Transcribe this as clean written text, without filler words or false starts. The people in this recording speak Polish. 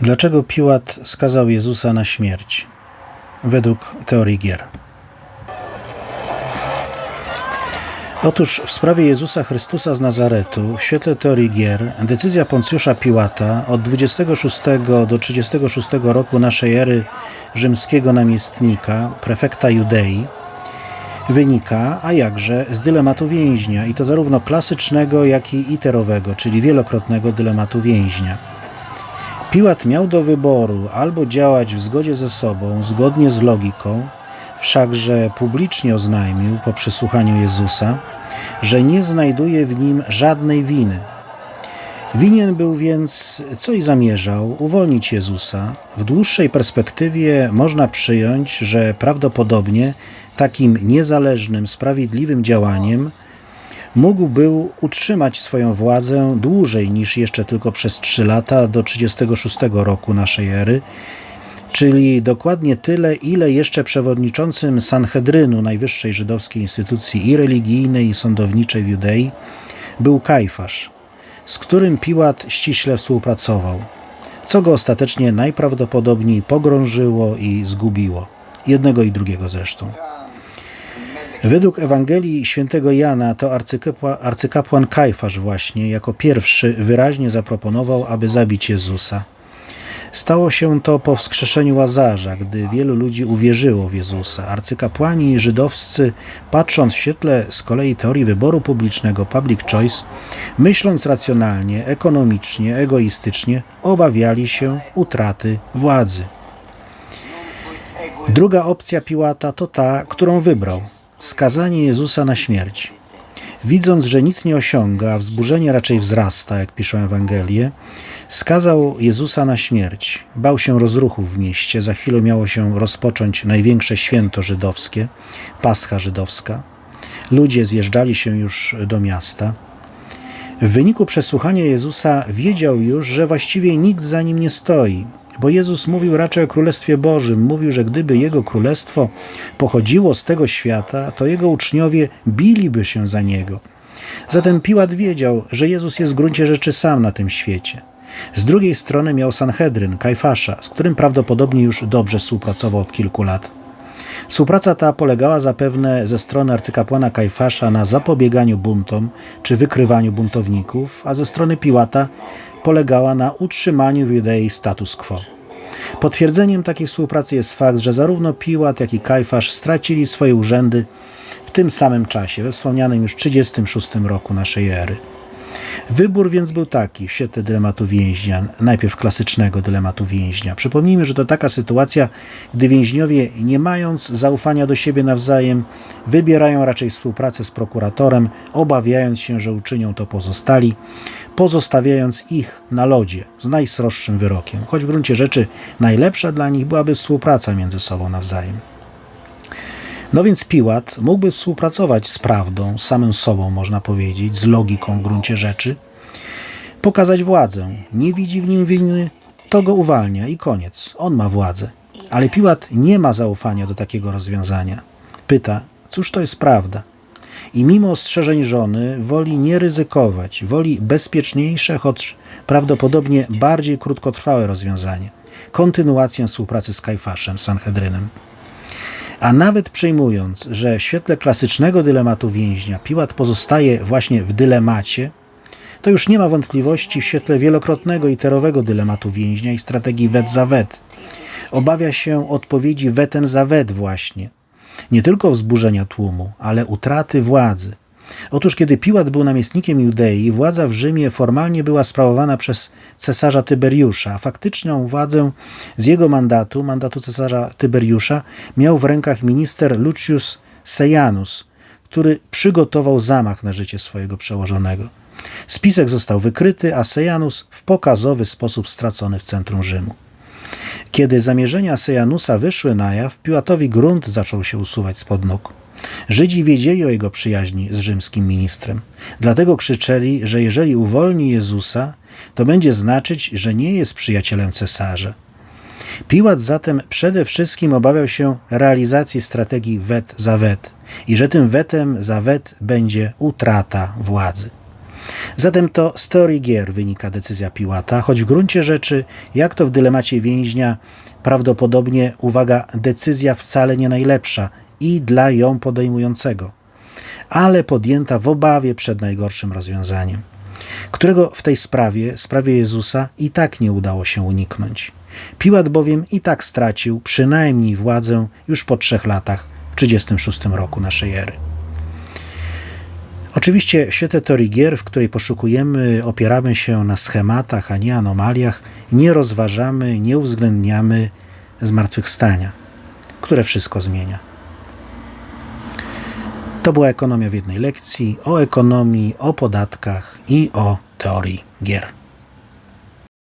Dlaczego Piłat skazał Jezusa na śmierć? Według teorii gier. Otóż w sprawie Jezusa Chrystusa z Nazaretu, w świetle teorii gier, decyzja Poncjusza Piłata od 26 do 36 roku naszej ery rzymskiego namiestnika, prefekta Judei, wynika, a jakże, z dylematu więźnia, i to zarówno klasycznego, jak i iterowego, czyli wielokrotnego dylematu więźnia. Piłat miał do wyboru albo działać w zgodzie ze sobą, zgodnie z logiką, wszakże publicznie oznajmił po przesłuchaniu Jezusa, że nie znajduje w nim żadnej winy. Winien był więc, co i zamierzał, uwolnić Jezusa. W dłuższej perspektywie można przyjąć, że prawdopodobnie takim niezależnym, sprawiedliwym działaniem mógł był utrzymać swoją władzę dłużej niż jeszcze tylko przez 3 lata do 36 roku naszej ery, czyli dokładnie tyle, ile jeszcze przewodniczącym Sanhedrynu, najwyższej żydowskiej instytucji i religijnej, i sądowniczej w Judei, był Kajfasz, z którym Piłat ściśle współpracował, co go ostatecznie najprawdopodobniej pogrążyło i zgubiło. Jednego i drugiego zresztą. Według Ewangelii świętego Jana to arcykapłan Kajfasz właśnie jako pierwszy wyraźnie zaproponował, aby zabić Jezusa. Stało się to po wskrzeszeniu Łazarza, gdy wielu ludzi uwierzyło w Jezusa. Arcykapłani żydowscy, patrząc w świetle z kolei teorii wyboru publicznego, public choice, myśląc racjonalnie, ekonomicznie, egoistycznie, obawiali się utraty władzy. Druga opcja Piłata to ta, którą wybrał. Skazanie Jezusa na śmierć. Widząc, że nic nie osiąga, a wzburzenie raczej wzrasta, jak piszą Ewangelie, skazał Jezusa na śmierć. Bał się rozruchów w mieście. Za chwilę miało się rozpocząć największe święto żydowskie, Pascha żydowska. Ludzie zjeżdżali się już do miasta. W wyniku przesłuchania Jezusa wiedział już, że właściwie nikt za nim nie stoi, bo Jezus mówił raczej o Królestwie Bożym. Mówił, że gdyby Jego Królestwo pochodziło z tego świata, to Jego uczniowie biliby się za Niego. Zatem Piłat wiedział, że Jezus jest w gruncie rzeczy sam na tym świecie. Z drugiej strony miał Sanhedryn, Kajfasza, z którym prawdopodobnie już dobrze współpracował od kilku lat. Współpraca ta polegała zapewne ze strony arcykapłana Kajfasza na zapobieganiu buntom czy wykrywaniu buntowników, a ze strony Piłata polegała na utrzymaniu w Judei status quo. Potwierdzeniem takiej współpracy jest fakt, że zarówno Piłat, jak i Kajfasz stracili swoje urzędy w tym samym czasie, we wspomnianym już 36 roku naszej ery. Wybór więc był taki w świetle dylematu więźnia, najpierw klasycznego dylematu więźnia. Przypomnijmy, że to taka sytuacja, gdy więźniowie, nie mając zaufania do siebie nawzajem, wybierają raczej współpracę z prokuratorem, obawiając się, że uczynią to pozostali, pozostawiając ich na lodzie z najsroższym wyrokiem, choć w gruncie rzeczy najlepsza dla nich byłaby współpraca między sobą nawzajem. No więc Piłat mógłby współpracować z prawdą, z samym sobą, można powiedzieć, z logiką w gruncie rzeczy, pokazać władzę. Nie widzi w nim winy, to go uwalnia i koniec. On ma władzę. Ale Piłat nie ma zaufania do takiego rozwiązania. Pyta, cóż to jest prawda? I mimo ostrzeżeń żony woli nie ryzykować, woli bezpieczniejsze, choć prawdopodobnie bardziej krótkotrwałe rozwiązanie. Kontynuację współpracy z Kajfaszem, Sanhedrynem. A nawet przyjmując, że w świetle klasycznego dylematu więźnia Piłat pozostaje właśnie w dylemacie, to już nie ma wątpliwości w świetle wielokrotnego iterowego dylematu więźnia i strategii wet za wet. Obawia się odpowiedzi wetem za wet właśnie. Nie tylko wzburzenia tłumu, ale utraty władzy. Otóż kiedy Piłat był namiestnikiem Judei, władza w Rzymie formalnie była sprawowana przez cesarza Tyberiusza, a faktyczną władzę z jego mandatu cesarza Tyberiusza, miał w rękach minister Lucius Seianus, który przygotował zamach na życie swojego przełożonego. Spisek został wykryty, a Seianus w pokazowy sposób stracony w centrum Rzymu. Kiedy zamierzenia Seianusa wyszły na jaw, Piłatowi grunt zaczął się usuwać spod nóg. Żydzi wiedzieli o jego przyjaźni z rzymskim ministrem. Dlatego krzyczeli, że jeżeli uwolni Jezusa, to będzie znaczyć, że nie jest przyjacielem cesarza. Piłat zatem przede wszystkim obawiał się realizacji strategii wet za wet i że tym wetem za wet będzie utrata władzy. Zatem to z teorii gier wynika decyzja Piłata, choć w gruncie rzeczy, jak to w dylemacie więźnia, prawdopodobnie, uwaga, decyzja wcale nie najlepsza i dla ją podejmującego, ale podjęta w obawie przed najgorszym rozwiązaniem, którego w tej sprawie Jezusa, i tak nie udało się uniknąć. Piłat bowiem i tak stracił przynajmniej władzę już po 3 latach, w 36 roku naszej ery. Oczywiście w świetle teorii gier, w której opieramy się na schematach, a nie anomaliach, nie rozważamy, nie uwzględniamy zmartwychwstania, które wszystko zmienia. To była ekonomia w jednej lekcji, o ekonomii, o podatkach i o teorii gier.